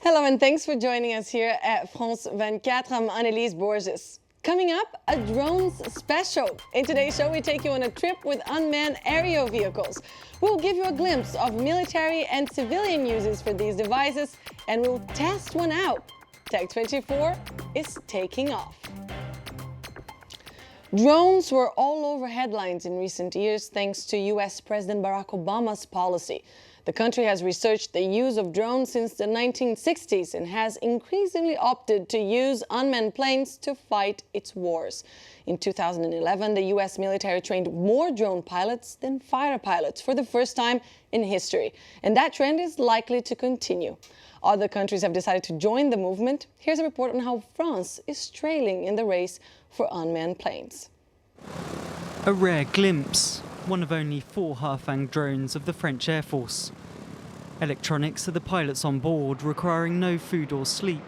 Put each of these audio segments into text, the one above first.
Hello and thanks for joining us here at France 24. I'm Annelise Borges. Coming up, a drones special. In today's show, we take you on a trip with unmanned aerial vehicles. We'll give you a glimpse of military and civilian uses for these devices, and we'll test one out. Tech 24 is taking off. Drones were all over headlines in recent years thanks to US President Barack Obama's policy. The country has researched the use of drones since the 1960s and has increasingly opted to use unmanned planes to fight its wars. In 2011, the US military trained more drone pilots than fighter pilots for the first time in history. And that trend is likely to continue. Other countries have decided to join the movement. Here's a report on how France is trailing in the race for unmanned planes. A rare glimpse. One of only 4 Harfang drones of the French Air Force. Electronics are the pilots on board, requiring no food or sleep.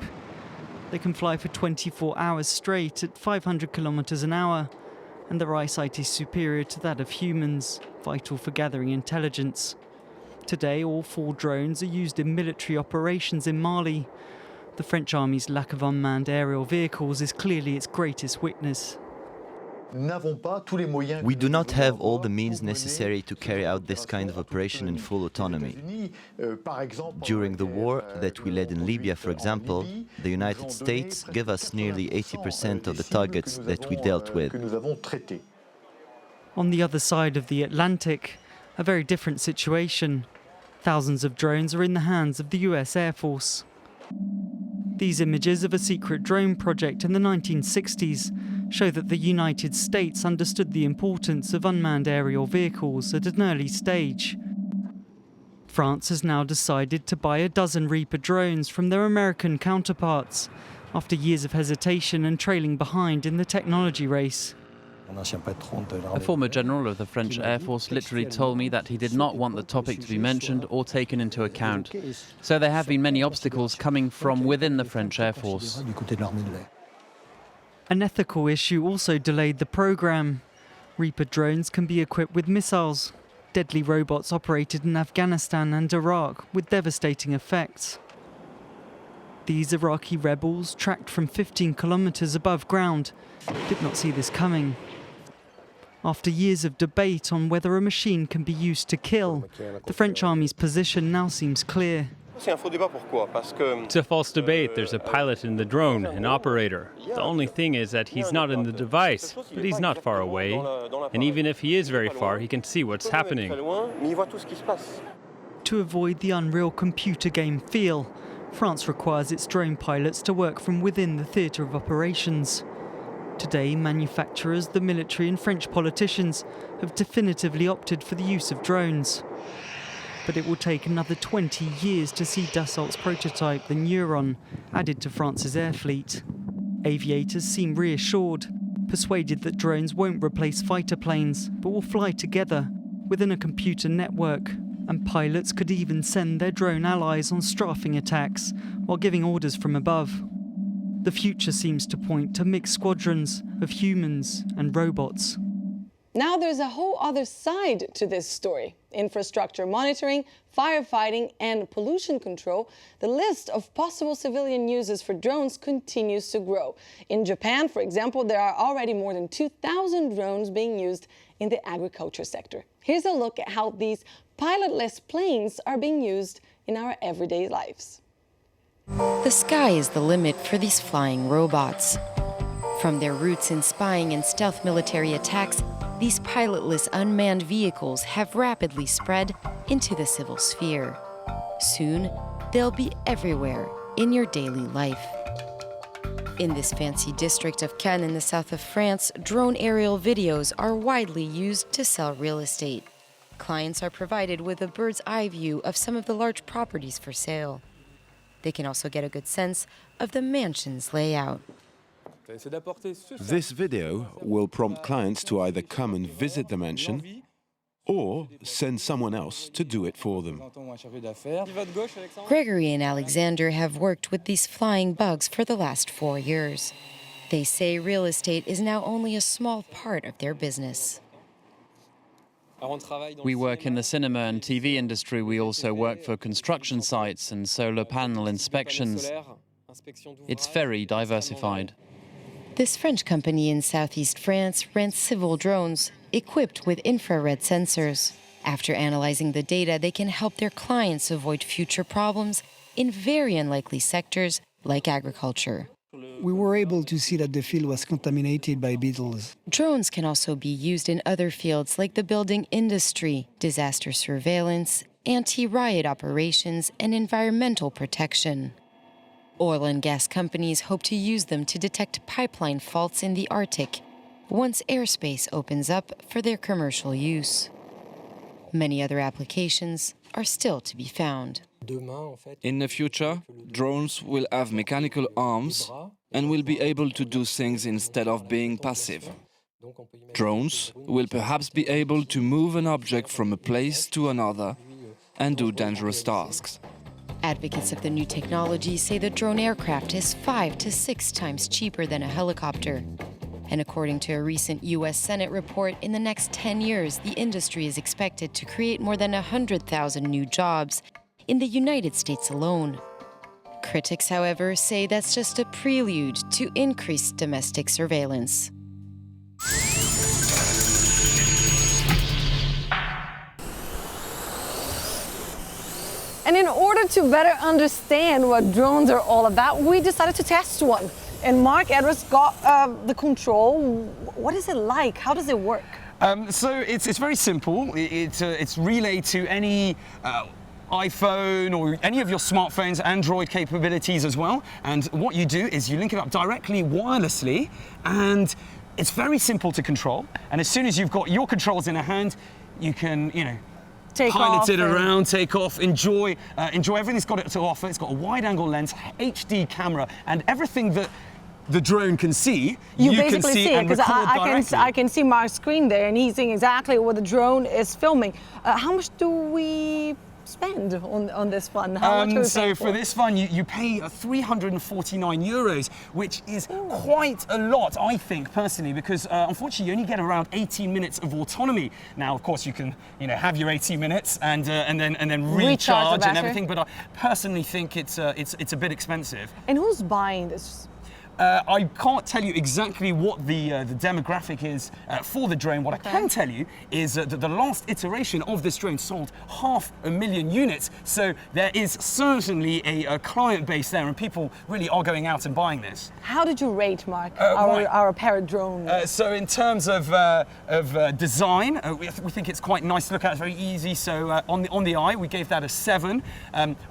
They can fly for 24 hours straight at 500 kilometers an hour, and their eyesight is superior to that of humans, vital for gathering intelligence. Today, all 4 drones are used in military operations in Mali. The French Army's lack of unmanned aerial vehicles is clearly its greatest weakness. We do not have all the means necessary to carry out this kind of operation in full autonomy. During the war that we led in Libya, for example, the United States gave us nearly 80% of the targets that we dealt with. On the other side of the Atlantic, a very different situation. Thousands of drones are in the hands of the US Air Force. These images of a secret drone project in the 1960s show that the United States understood the importance of unmanned aerial vehicles at an early stage. France has now decided to buy a dozen Reaper drones from their American counterparts, after years of hesitation and trailing behind in the technology race. A former general of the French Air Force literally told me that he did not want the topic to be mentioned or taken into account. So there have been many obstacles coming from within the French Air Force. An ethical issue also delayed the program. Reaper drones can be equipped with missiles, deadly robots operated in Afghanistan and Iraq with devastating effects. These Iraqi rebels, tracked from 15 kilometers above ground, did not see this coming. After years of debate on whether a machine can be used to kill, the French Army's position now seems clear. It's a false debate. There's a pilot in the drone, an operator. The only thing is that he's not in the device, but he's not far away. And even if he is very far, he can see what's happening. To avoid the unreal computer game feel, France requires its drone pilots to work from within the theatre of operations. Today, manufacturers, the military and French politicians have definitively opted for the use of drones. But it will take another 20 years to see Dassault's prototype, the Neuron, added to France's air fleet. Aviators seem reassured, persuaded that drones won't replace fighter planes, but will fly together within a computer network, and pilots could even send their drone allies on strafing attacks while giving orders from above. The future seems to point to mixed squadrons of humans and robots. Now there's a whole other side to this story. Infrastructure monitoring, firefighting and pollution control. The list of possible civilian uses for drones continues to grow. In Japan, for example, there are already more than 2,000 drones being used in the agriculture sector. Here's a look at how these pilotless planes are being used in our everyday lives. The sky is the limit for these flying robots. From their roots in spying and stealth military attacks, these pilotless unmanned vehicles have rapidly spread into the civil sphere. Soon, they'll be everywhere in your daily life. In this fancy district of Cannes in the south of France, drone aerial videos are widely used to sell real estate. Clients are provided with a bird's eye view of some of the large properties for sale. They can also get a good sense of the mansion's layout. This video will prompt clients to either come and visit the mansion or send someone else to do it for them. Gregory and Alexander have worked with these flying bugs for the last 4 years. They say real estate is now only a small part of their business. We work in the cinema and TV industry. We also work for construction sites and solar panel inspections. It's very diversified. This French company in southeast France rents civil drones equipped with infrared sensors. After analyzing the data, they can help their clients avoid future problems in very unlikely sectors like agriculture. We were able to see that the field was contaminated by beetles. Drones can also be used in other fields like the building industry, disaster surveillance, anti-riot operations, and environmental protection. Oil and gas companies hope to use them to detect pipeline faults in the Arctic once airspace opens up for their commercial use. Many other applications are still to be found. In the future, drones will have mechanical arms and will be able to do things instead of being passive. Drones will perhaps be able to move an object from a place to another and do dangerous tasks. Advocates of the new technology say the drone aircraft is 5 to 6 times cheaper than a helicopter. And according to a recent U.S. Senate report, in the next 10 years, the industry is expected to create more than 100,000 new jobs in the United States alone. Critics, however, say that's just a prelude to increased domestic surveillance. And in order to better understand what drones are all about, we decided to test one. And Marc got the control. What is it like? How does it work? So it's very simple. It's relayed to any iPhone or any of your smartphones, Android capabilities as well. And what you do is you link it up directly wirelessly, and it's very simple to control. And as soon as you've got your controls in a hand, you can, pilot it around, take off, enjoy everything it's got to offer. It's got a wide-angle lens, HD camera, and everything that the drone can see, you can see and record directly. I can see Marc's screen there, and he's seeing exactly what the drone is filming. How much do we spend on this fun? How much so for this fun, you pay 349 euros, which is quite a lot, I think, personally, because unfortunately you only get around 18 minutes of autonomy. Now, of course, you can have your 18 minutes and then recharge and everything, but I personally think it's a bit expensive. And who's buying this? I can't tell you exactly what the demographic is for the drone. What I can tell you is that the last iteration of this drone sold 500,000 units. So there is certainly a client base there, and people really are going out and buying this. How did you rate, Marc, our Parrot drone? So in terms of design, we think it's quite nice to look at. It's very easy. So on the eye, we gave that a 7.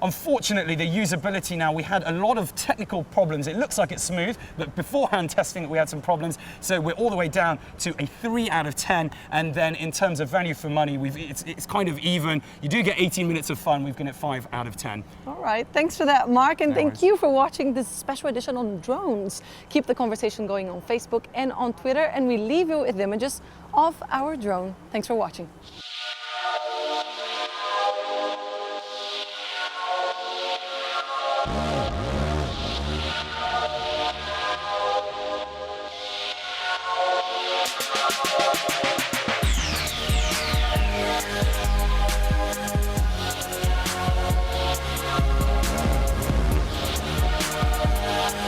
Unfortunately, the usability now, we had a lot of technical problems. It looks like it's smooth, but beforehand testing, we had some problems. So we're all the way down to a 3 out of 10. And then in terms of value for money, it's kind of even. You do get 18 minutes of fun. We've given it 5 out of 10. All right, thanks for that, Marc, and thank you for watching this special edition on drones. Keep the conversation going on Facebook and on Twitter, and we leave you with images of our drone. Thanks for watching.